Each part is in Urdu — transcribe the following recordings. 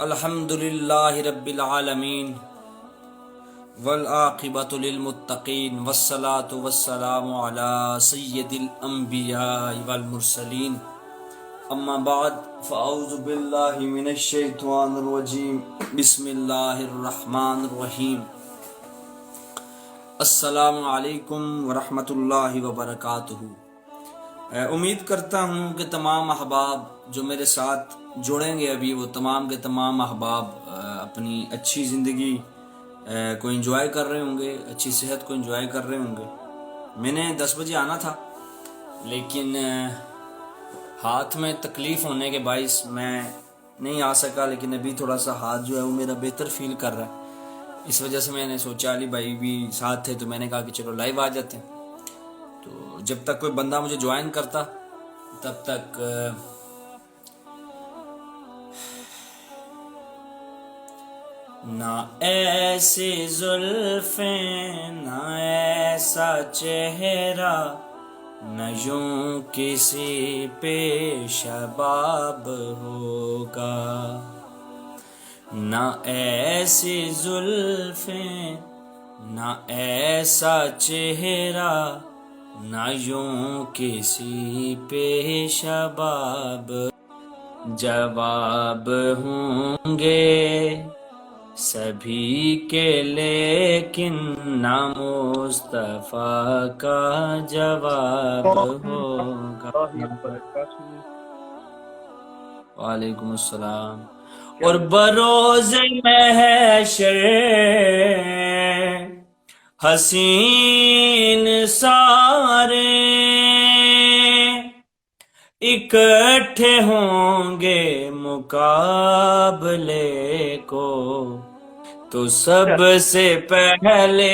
الحمد للہ رب العالمین والعاقبۃ للمتقین والصلاة والسلام علی سید الانبیاء والمرسلین اما بعد فاعوذ باللہ من الشیطان الرجیم بسم اللہ الرحمن الرحیم السلام علیکم ورحمۃ اللہ وبرکاتہ۔ امید کرتا ہوں کہ تمام احباب جو میرے ساتھ جڑیں گے ابھی، وہ تمام کے تمام احباب اپنی اچھی زندگی کو انجوائے کر رہے ہوں گے، اچھی صحت کو انجوائے کر رہے ہوں گے۔ میں نے 10 بجے آنا تھا، لیکن ہاتھ میں تکلیف ہونے کے باعث میں نہیں آ سکا، لیکن ابھی تھوڑا سا ہاتھ جو ہے وہ میرا بہتر فیل کر رہا ہے۔ اس وجہ سے میں نے سوچا، علی بھائی بھی ساتھ تھے تو میں نے کہا کہ چلو لائیو آ جاتے ہیں۔ تو جب تک کوئی بندہ مجھے جوائن کرتا تب تک نہ ایسی زلفیں نہ ایسا چہرہ، نہ یوں کسی پہ شباب ہوگا، نہ ایسی زلفیں نہ ایسا چہرہ، نہ یوں کسی پہ شباب، جواب ہوں گے سبھی کے لیکن نہ مصطفیٰ کا جواب ہوگا۔ وعلیکم السلام۔ اور بروز محشر حسین سارے اکٹھے ہوں گے مقابلے کو، تو سب سے پہلے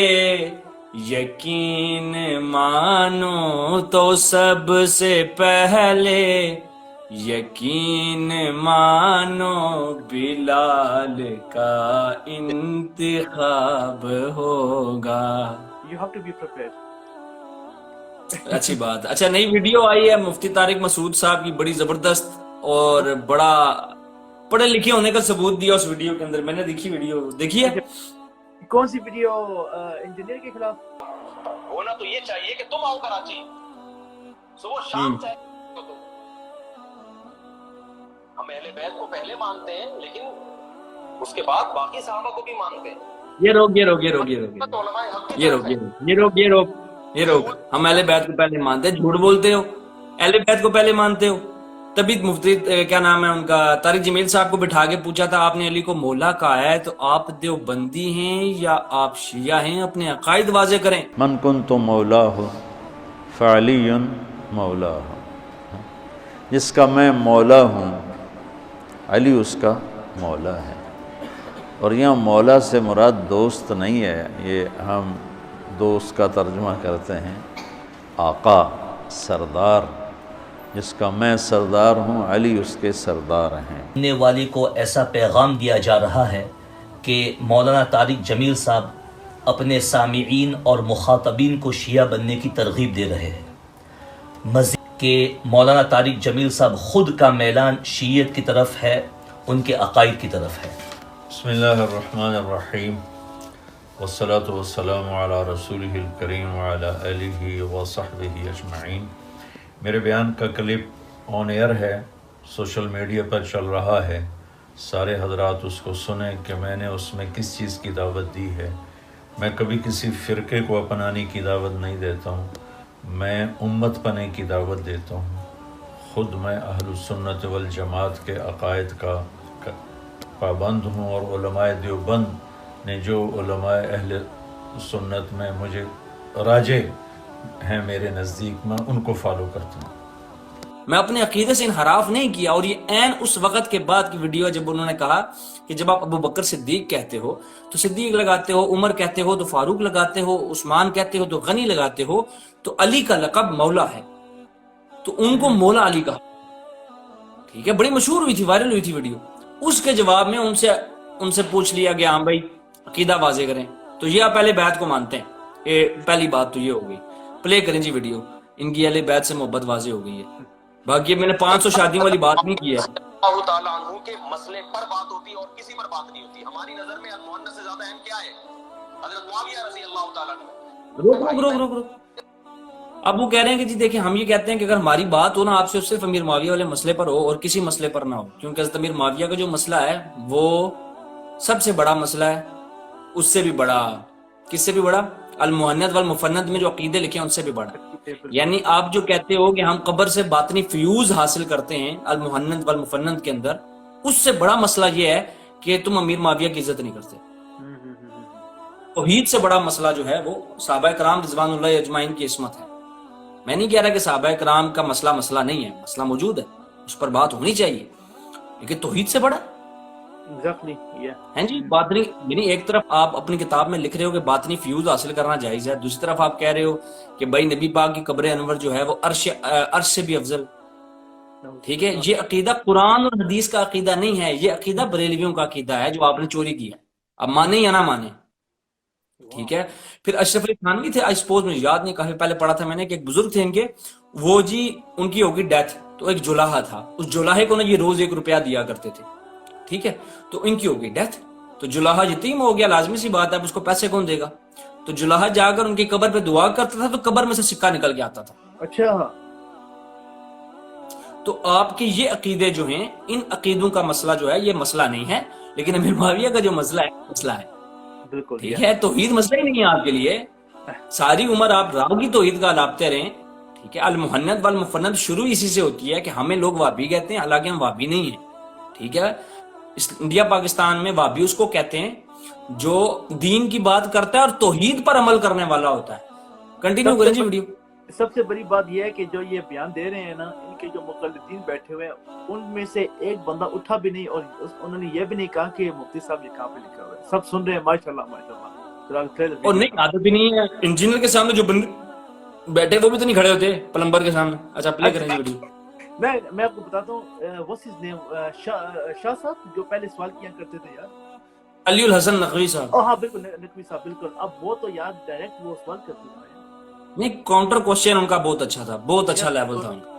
یقین مانو، تو سب سے پہلے یقین مانو، بلال کا انتخاب ہوگا۔ You have to be prepared. اچھی بات۔ اچھا، نئی ویڈیو آئی ہے مفتی طارق مسعود صاحب کی، بڑی زبردست اور بڑا پڑھے لکھے ہونے کا ثبوت دیا اس ویڈیو کے اندر۔ میں نے دیکھی ویڈیو، دیکھی ہے؟ کون سی ویڈیو؟ انجینئر کے خلاف ہونا تو یہ چاہیے کہ تم آؤ کراچی صبح شام چاہے تو تم۔ ہم اہل بیت کو پہلے مانتے ہیں، لیکن اس کے بعد باقی صحابہ کو بھی مانتے ہیں۔ یہ روک ہم اہل بیت کو پہلے مانتے ہیں، جھوٹ بولتے ہو، اہل بیت کو پہلے مانتے ہو۔ تبھی مفتی کیا نام ہے ان کا، طارق جمیل صاحب کو بٹھا کے پوچھا تھا، آپ نے علی کو مولا کہا ہے تو آپ دیوبندی ہیں یا آپ شیعہ ہیں؟ اپنے عقائد واضح کریں۔ من کنت مولاہ فعلی مولاہ، جس کا میں مولا ہوں علی اس کا مولا ہے۔ اور یہاں مولا سے مراد دوست نہیں ہے، یہ ہم دوست کا ترجمہ کرتے ہیں آقا، سردار، جس کا میں سردار ہوں علی اس کے سردار ہیں۔ سننے والے کو ایسا پیغام دیا جا رہا ہے کہ مولانا طارق جمیل صاحب اپنے سامعین اور مخاطبین کو شیعہ بننے کی ترغیب دے رہے ہیں، مزید کہ مولانا طارق جمیل صاحب خود کا میلان شیعیت کی طرف ہے، ان کے عقائد کی طرف ہے۔ بسم اللہ الرحمن الرحیم، والصلاة والسلام علی رسولہ الکریم وعلی آلہ وصحبہ اجمعین۔ میرے بیان کا کلپ آن ایئر ہے، سوشل میڈیا پر چل رہا ہے، سارے حضرات اس کو سنیں کہ میں نے اس میں کس چیز کی دعوت دی ہے۔ میں کبھی کسی فرقے کو اپنانے کی دعوت نہیں دیتا ہوں، میں امت پنے کی دعوت دیتا ہوں۔ خود میں اہل السنت والجماعت کے عقائد کا پابند ہوں، اور علماء دیوبند نے جو علماء اہل سنت میں مجھے راجے ہیں میرے نزدیک، میں ان کو فالو کرتا ہوں۔ میں اپنے عقیدے سے انحراف نہیں کیا، اور یہ عین اس وقت کے بعد کی ویڈیو ہے جب انہوں نے کہا کہ جب آپ ابو بکر صدیق کہتے ہو تو صدیق لگاتے ہو، عمر کہتے ہو تو فاروق لگاتے ہو، عثمان کہتے ہو تو غنی لگاتے ہو، تو علی کا لقب مولا ہے، تو ان کو مولا علی کہا۔ ٹھیک ہے، بڑی مشہور ہوئی تھی، وائرل ہوئی تھی ویڈیو۔ اس کے جواب میں ان سے پوچھ لیا گیا، ہاں بھائی عقیدہ واضح کریں، تو یہ آپ پہلے بیعت کو مانتے ہیں؟ پہلی بات تو یہ ہو گئی۔ پلے کریں جی ویڈیو، ان کی اہل بیت سے محبت واضح ہو گئی ہے۔ باقی میں نے 500 شادیوں والی بات نہیں کی ہے۔ اللہ تعالیٰ عنہ کے مسئلے پر بات ہوتی ہے اور کسی پر بات نہیں ہوتی. ہماری نظر میں المؤنث سے زیادہ اہم کیا ہے؟ حضرت معاویہ رضی اللہ تعالیٰ عنہ. روک اب وہ کہہ رہے ہیں کہ جی دیکھیں ہم یہ کہتے ہیں کہ اگر ہماری بات ہو نا آپ سے صرف امیر معاویہ والے مسئلے پر ہو اور کسی مسئلے پر نہ ہو, کیونکہ حضرت امیر معاویہ کا جو مسئلہ ہے وہ سب سے بڑا مسئلہ ہے, اس سے بھی بڑا, کس سے بھی بڑا, المحنت والمفند میں جو عقیدے لکھے ہیں ان سے بھی بڑا. یعنی آپ جو کہتے ہو کہ ہم قبر سے باطنی فیوز حاصل کرتے ہیں المحنت والمفند کے اندر, اس سے بڑا مسئلہ یہ ہے کہ تم امیر معاویہ کی عزت نہیں کرتے. توحید سے بڑا مسئلہ جو ہے وہ صحابہ کرام رضوان اللہ اجمعین کی عصمت ہے. میں نہیں کہہ رہا کہ صحابہ کرام کا مسئلہ نہیں ہے, مسئلہ موجود ہے, اس پر بات ہونی چاہیے, لیکن توحید سے بڑا ہیں جی باطنی. یعنی ایک طرف آپ اپنی کتاب میں لکھ رہے ہو کہ باطنی فیوز حاصل کرنا جائز ہے, دوسری طرف آپ کہہ رہے ہو کہ بھائی نبی پاک کی قبر انور جو ہے وہ عرش سے بھی افضل. ٹھیک ہے, یہ عقیدہ قرآن اور حدیث کا عقیدہ نہیں ہے, یہ عقیدہ بریلویوں کا عقیدہ ہے جو آپ نے چوری کیا. اب مانے یا نہ مانے. ٹھیک ہے, پھر اشرف علی تھانوی تھے, آئی سپوز مجھے یاد نہیں, کافی پہلے پڑھا تھا میں نے کہ ایک بزرگ تھے ان کے, وہ جی ان کی ہوگی ڈیتھ, تو ایک جولاہا تھا, اس جولاہے کو نا یہ روز 1 روپیہ دیا کرتے تھے. ٹھیک ہے, تو ان کی ہوگی ڈیتھ, تو جولاہا یتیم ہو گیا, لازمی سی بات ہے, اب اس کو پیسے کون دے گا, تو جولاہا جا کر ان کی قبر پہ دعا کرتا تھا تو قبر میں سے سکہ نکل کے آتا تھا. اچھا, تو آپ کے یہ عقیدے جو ہیں, ان عقیدوں کا مسئلہ جو ہے یہ مسئلہ نہیں ہے, لیکن امیر معاویہ کا جو مسئلہ ہے بالکل ٹھیک ہے. توحید مسئلہ ہی نہیں ہے آپ کے لیے, ساری عمر آپ راو کی توحید کا لاپتے رہیں. ٹھیک ہے, المحنت والمفند شروع اسی سے ہوتی ہے کہ ہمیں لوگ وہابی کہتے ہیں, حالانکہ ہم وہابی نہیں ہیں. ٹھیک ہے, انڈیا پاکستان میں وہابی اس کو کہتے ہیں جو دین کی بات کرتا ہے اور توحید پر عمل کرنے والا ہوتا ہے. کنٹینیو کریں جی ویڈیو. سب سے بڑی بات یہ ہے کہ جو یہ بیان دے رہے ہیں نا, ان کے جو مقلدین بیٹھے ہوئے ہیں ان میں سے ایک بندہ اٹھا بھی نہیں اور انہوں نے یہ بھی نہیں کہا کہ مفتی صاحب یہ کہاں پہ لکھا ہوا ہے. سب سن رہے ہیں ماشاءاللہ ماشاءاللہ. اور نہیں عادت بھی نہیں ہے انجینئر کے سامنے جو بندے بیٹھے وہ بھی تو نہیں کھڑے ہوتے پلمبر کے سامنے. اچھا پلے کریں جی ویڈیو. میں آپ کو بتاتا ہوں what's his name, شاہ صاحب جو پہلے سوال کیا کرتے تھے یار, علی الحسن نقوی صاحب. ہاں بالکل نقوی صاحب بالکل. اب وہ تو یار ڈائریکٹ وہ سوال کرتے تھے. نہیں کاؤنٹر کوشچن ان کا بہت اچھا تھا, بہت اچھا لیول تھا ان کا.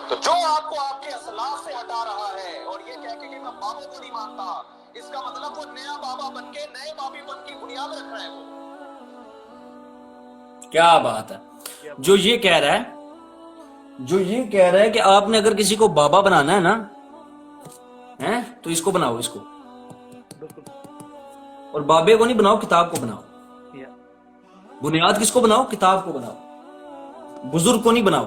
تو جو آپ کو آپ کے اسلاف سے ہٹا رہا ہے اور یہ کہہ کے کہ میں بابوں کو نہیں مانتا, اس کا مطلب وہ نیا بابا بن کے نئے بابی بن کی بنیاد رکھ رہا ہے. وہ کیا بات ہے. جو یہ کہہ رہا ہے کہ آپ نے اگر کسی کو بابا بنانا ہے نا تو اس کو بناؤ, اس کو, اور بابے کو نہیں بناؤ, کتاب کو بناؤ. بنیاد کس کو بناؤ, کتاب کو بناؤ, بزرگ کو نہیں بناؤ.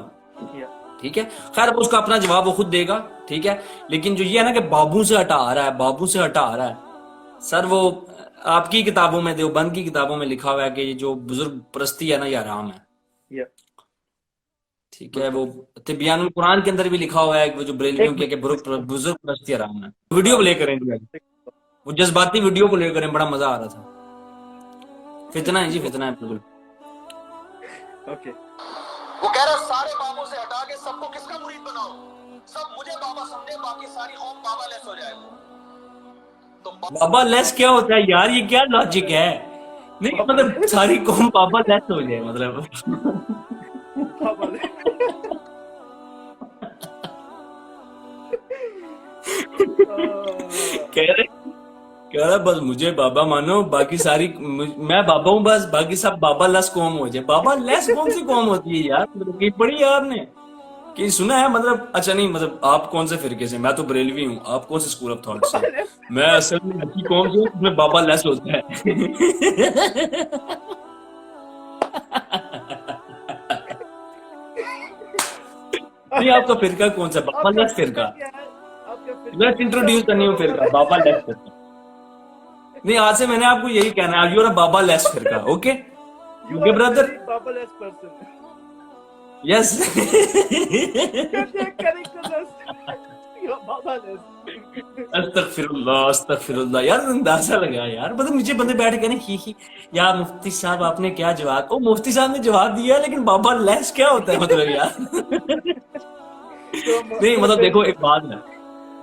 ٹھیک ہے, خیر اب اس کا اپنا جواب وہ خود دے گا. ٹھیک ہے, لیکن جو یہ ہے نا کہ بابوں سے ہٹا آ رہا ہے, سر وہ آپ کی کتابوں میں, دیوبند کی کتابوں میں لکھا ہوا ہے کہ یہ جو بزرگ پرستی ہے نا یہ حرام ہے. ٹھیک ہے, وہ تبیان القرآن کے اندر بھی لکھا ہوا ہے کہ وہ جو بریلویوں کے کہ بزرگ پرستی حرام ہے. ویڈیو پلے کریں گے, وہ جذباتی ویڈیو کو لے کریں, بڑا مزہ آ رہا تھا. فتنہ ہے جی, فتنہ ہے بالکل. اوکے, وہ کہہ رہا سارے بابوں سے ہٹا کے سب کو کس کا مرید بناؤ, سب مجھے بابا سمجھے, باقی ساری قوم بابا لیس ہو جائے. تو بابا لیس کیا ہوتا ہے یار, یہ کیا لاجک ہے. نہیں مطلب ساری قوم بابا لیس ہو جائے, مطلب کہہ رہا بس مجھے بابا مانو, باقی ساری میں بابا ہوں بس, باقی سب بابا لیس قوم ہو جائے. بابا لیس کون سی قوم ہوتی ہے یار, پڑھی یار نے کہ سنا ہے, مطلب اچھا نہیں, مطلب آپ کون سے فرقے سے, میں تو بریلوی ہوں, آپ کون سے اسکول آف تھاٹ سے, میں اصل میں اچھی قوم سے ہوں, میں بابا لیس ہوتا ہے. نہیں آپ کا فرقہ کون سا, بابا لیس فرقہ, میں انٹروڈیوس کرنی ہوں فرقہ بابا لیس فرقہ. نہیں آج سے میں نے آپ کو یہی کہنا ہے, یو آر بابا لیس فرقہ. اوکے اوکے بردر, بابا لیس پرسن. یس. استغفر اللہ یار, اندازہ لگا یار, مطلب نیچے بندے بیٹھ کے نہیں یا مفتی صاحب آپ نے کیا جواب, او مفتی صاحب نے جواب دیا, لیکن بابا لیس کیا ہوتا ہے مطلب یار. نہیں مطلب دیکھو ایک بات ہے,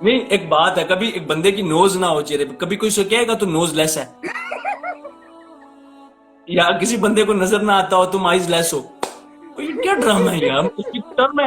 نہیں ایک بات ہے, کبھی ایک بندے کی نوز نہ ہو چہرے پہ, کبھی کوئی سے کہے گا تو نوز لیس ہے, یا کسی بندے کو نظر نہ آتا ہو تم آئیز لیس ہو. یہ کیا ڈرامہ ہے یار, اس کی ٹرم ہے.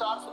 400,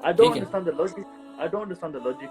I don't understand the logic. I don't understand the logic.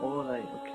Alright, okay.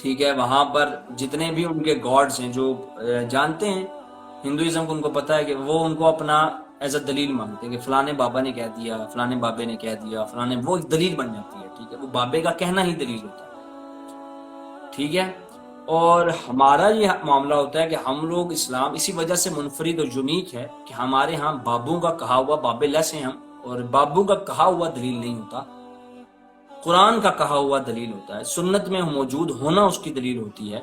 ٹھیک ہے، وہاں پر جتنے بھی ان کے گاڈز ہیں جو جانتے ہیں ہندوازم کو، ان کو پتہ ہے کہ وہ ان کو اپنا ایز اے دلیل مانگتے ہیں کہ فلانے بابا نے کہہ دیا، فلانے بابے نے کہہ دیا، فلانے، وہ ایک دلیل بن جاتی ہے. ٹھیک ہے، وہ بابے کا کہنا ہی دلیل ہوتا ہے. ٹھیک ہے، اور ہمارا یہ معاملہ ہوتا ہے کہ ہم لوگ اسلام اسی وجہ سے منفرد اور یونیک ہے کہ ہمارے ہاں بابوں کا کہا ہوا، بابے لیس ہیں ہم، اور بابوں کا کہا ہوا دلیل نہیں ہوتا، قرآن کا کہا ہوا دلیل ہوتا ہے، سنت میں موجود ہونا اس کی دلیل ہوتی ہے.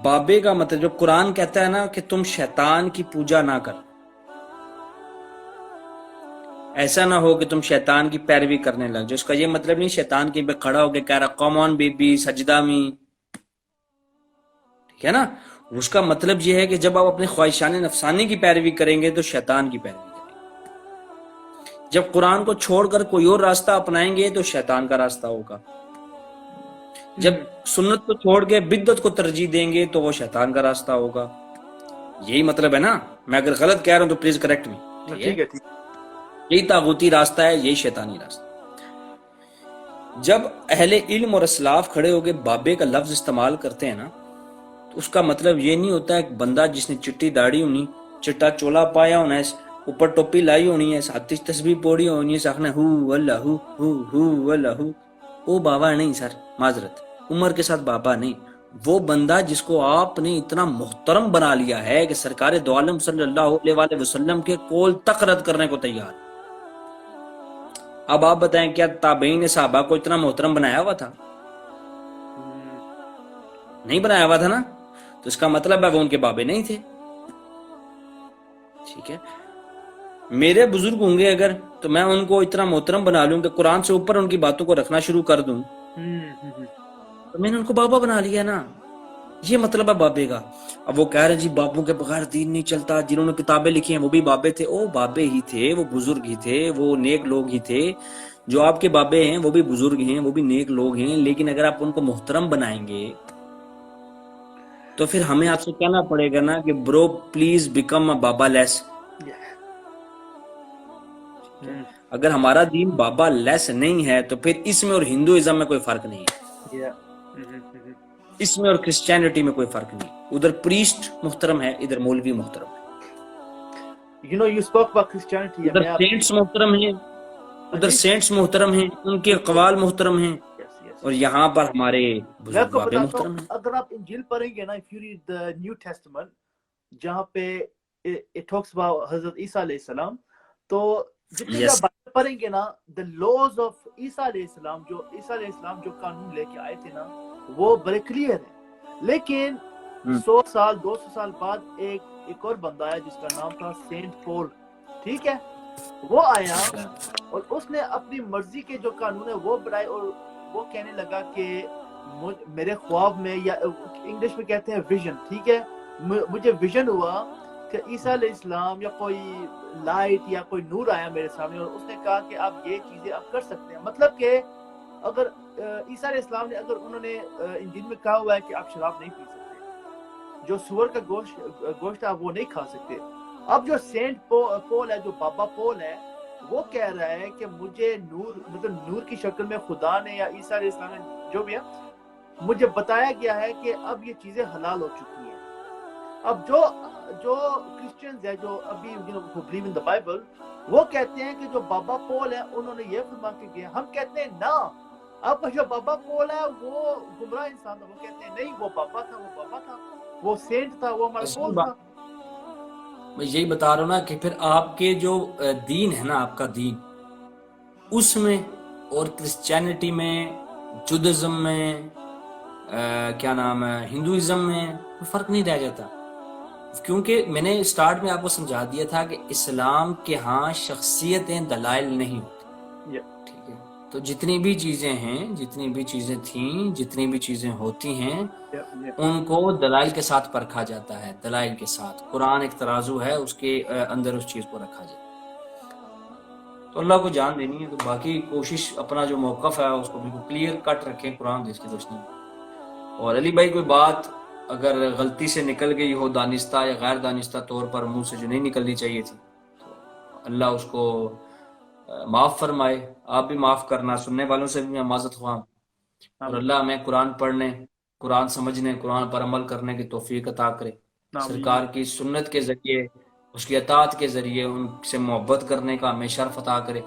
بابے کا مطلب جو قرآن کہتا ہے نا کہ تم شیطان کی پوجا نہ کر، ایسا نہ ہو کہ تم شیطان کی پیروی کرنے لگ جاؤ. اس کا یہ مطلب نہیں شیطان کے پہ کھڑا ہو کے کہہ رہا کم آن بیبی سجدہ میں، ٹھیک ہے نا. اس کا مطلب یہ ہے کہ جب آپ اپنے خواہشان نفسانی کی پیروی کریں گے تو شیطان کی پیروی کریں گے. جب قرآن کو چھوڑ کر کوئی اور راستہ اپنائیں گے تو شیطان کا راستہ ہوگا. جب سنت کو چھوڑ کے بدعت کو ترجیح دیں گے تو وہ شیطان کا راستہ ہوگا. یہی مطلب ہے نا. میں اگر غلط کہہ رہا ہوں تو پلیز کریکٹ می. ٹھیک ہے، ٹھیک. یہی طاغوتی راستہ ہے، یہی شیطانی راستہ. جب اہل علم اور اسلاف کھڑے ہو کے بابے کا لفظ استعمال کرتے ہیں نا تو اس کا مطلب یہ نہیں ہوتا ہے کہ بندہ جس نے چٹی داڑھی ہونی، چٹا چولا پایا ہونا ہے، اوپر ٹوپی لائی ہونی ہے، ہاتھ تسبیح پوڑی ہونی ہے، ساخنا ہو اللہ ہو اللہ، وہ بابا نہیں سر، معذرت، عمر کے ساتھ بابا نہیں. وہ بندہ جس کو آپ نے اتنا محترم بنا لیا ہے کہ سرکار دو عالم صلی اللہ علیہ وآلہ وسلم کے قول تک رد کرنے کو تیار. اب آپ بتائیں کیا تابعین صحابہ کو اتنا محترم بنایا ہوا تھا؟ نہیں بنایا ہوا تھا نا. تو اس کا مطلب ہے وہ ان کے بابے نہیں تھے. ٹھیک ہے، میرے بزرگ ہوں گے اگر تو میں ان کو اتنا محترم بنا لوں کہ قرآن سے اوپر ان کی باتوں کو رکھنا شروع کر دوں تو میں نے ان کو بابا بنا لیا نا. یہ مطلب ہے بابے کا. اب وہ کہہ رہے ہیں جی بابوں کے بغیر دین نہیں چلتا، جنہوں نے کتابیں لکھی ہیں وہ بھی بابے تھے. او بابے ہی تھے، وہ بزرگ ہی تھے، وہ نیک لوگ ہی تھے. جو آپ کے بابے ہیں وہ بھی بزرگ ہیں، وہ بھی نیک لوگ ہیں. لیکن اگر آپ ان کو محترم بنائیں گے تو پھر ہمیں آپ سے کہنا پڑے گا نا کہ برو پلیز بیکم اے بابا لیس. اگر ہمارا دین بابا لیس نہیں ہے تو پھر اس میں اور ہندوازم میں کوئی فرق نہیں ہے، اس میں اور کرسچینٹی میں کوئی فرق نہیں. ادھر پریسٹ محترم ہے، ادھر مولوی محترم ہے. You know, you spoke about Christianity. ادھر سینٹس محترم ہیں، ادھر سینٹس محترم ہیں، ان کے اقوال محترم ہیں، اور یہاں پر ہمارے میں بزرگ آپ کو بابے بتاتا محترم ہوں، ہیں. اگر آپ انجیل پڑھیں گے نا، if you read the New Testament جہاں پہ it talks about حضرت عیسیٰ علیہ السلام، تو جتنے بھی Yes. آپ بائبل پڑھیں گے نا، the laws of عیسیٰ علیہ السلام، جو عیسیٰ علیہ السلام جو قانون لے کے آئے تھے نا، وہ بڑے کلیئر ہیں. لیکن 100 سال 200 سال بعد ایک اور بندہ آیا جس کا نام تھا سینٹ پول. ٹھیک ہے، وہ آیا اور اس نے اپنی مرضی کے جو قانون ہے وہ بنائے، اور وہ کہنے لگا کہ میرے خواب میں، یا انگلش میں کہتے ہیں ویژن، ٹھیک ہے، مجھے ویژن ہوا کہ عیسیٰ علیہ السلام یا کوئی لائٹ یا کوئی نور آیا میرے سامنے، اور اس نے کہا کہ آپ یہ چیزیں آپ کر سکتے ہیں. مطلب کہ اگر عیسیٰ علیہ السلام نے، اگر انہوں نے انجیل میں کہا ہوا ہے کہ آپ شراب نہیں پی سکتے، جو سور کا گوشت ہے وہ نہیں کھا سکتے. اب جو سینٹ پول ہے، جو بابا پول ہے، وہ کہہ رہا ہے کہ مجھے نور، مطلب نور کی شکل میں خدا نے یا عیسیٰ علیہ السلام نے جو بھی ہے، مجھے بتایا گیا ہے کہ اب یہ چیزیں حلال ہو چکی ہیں. اب جو کرسچنز ہیں، جو ابھی who believe in the Bible، وہ کہتے ہیں کہ جو بابا پول ہے انہوں نے یہ فرما کے گیا. ہم کہتے ہیں نا، اب جو بابا پول ہے وہ گمراہ انسان تھا. وہ کہتے ہیں نہیں، وہ بابا تھا، وہ سینٹ تھا، وہ ہمارا پول تھا. میں یہی بتا رہا ہوں نا کہ پھر آپ کے جو دین ہے نا، آپ کا دین، اس میں اور کرسچینٹی میں، جودزم میں، کیا نام ہے، ہندوازم میں کوئی فرق نہیں رہ جاتا. کیونکہ میں نے سٹارٹ میں آپ کو سمجھا دیا تھا کہ اسلام کے ہاں شخصیتیں دلائل نہیں ہوتی. ٹھیک ہے، تو جتنی بھی چیزیں ہیں، جتنی بھی چیزیں تھیں، جتنی بھی چیزیں ہوتی ہیں، ان کو دلائل کے ساتھ پرکھا جاتا ہے. دلائل کے ساتھ قرآن ایک ترازو ہے، اس کے اندر اس چیز کو رکھا جائے. تو اللہ کو جان دینی ہے، تو باقی کوشش اپنا جو موقف ہے اس کو بالکل کلیئر کٹ رکھیں قرآن دیس کی روشنی میں. اور علی بھائی کوئی بات اگر غلطی سے نکل گئی ہو، دانستہ یا غیر دانستہ طور پر منہ سے جو نہیں نکلنی چاہیے تھی، تو اللہ اس کو معاف فرمائے. آپ بھی معاف کرنا، سننے والوں سے بھی میں معذرت خواہ. اور اللہ ہمیں قرآن پڑھنے، قرآن سمجھنے، قرآن پر عمل کرنے کی توفیق عطا کرے۔ سرکار کی سنت کے ذریعے، اس کی اطاعت کے ذریعے ان سے محبت کرنے کا ہمیں شرف عطا کرے۔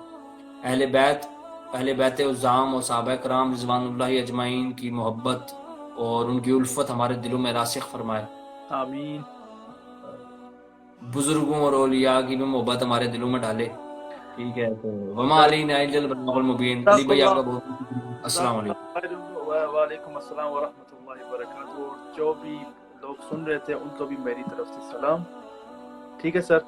اہل بیت عظام اور صحابہ کرام رضوان اللہ اجمعین کی محبت اور ان کی الفت ہمارے دلوں میں راسخ فرمائے۔ آمین۔ بزرگوں اور اولیاء کی بھی محبت ہمارے دلوں میں ڈالے۔ ٹھیک ہے، تو وما علینا الا البلاغ المبین۔ علی بھائی آپ کا بہت بہت السلام علیکم۔ وعلیکم السلام ورحمۃ اللہ وبرکاتہ۔ اور جو بھی لوگ سن رہے تھے ان کو بھی میری طرف سے سلام۔ ٹھیک ہے سر۔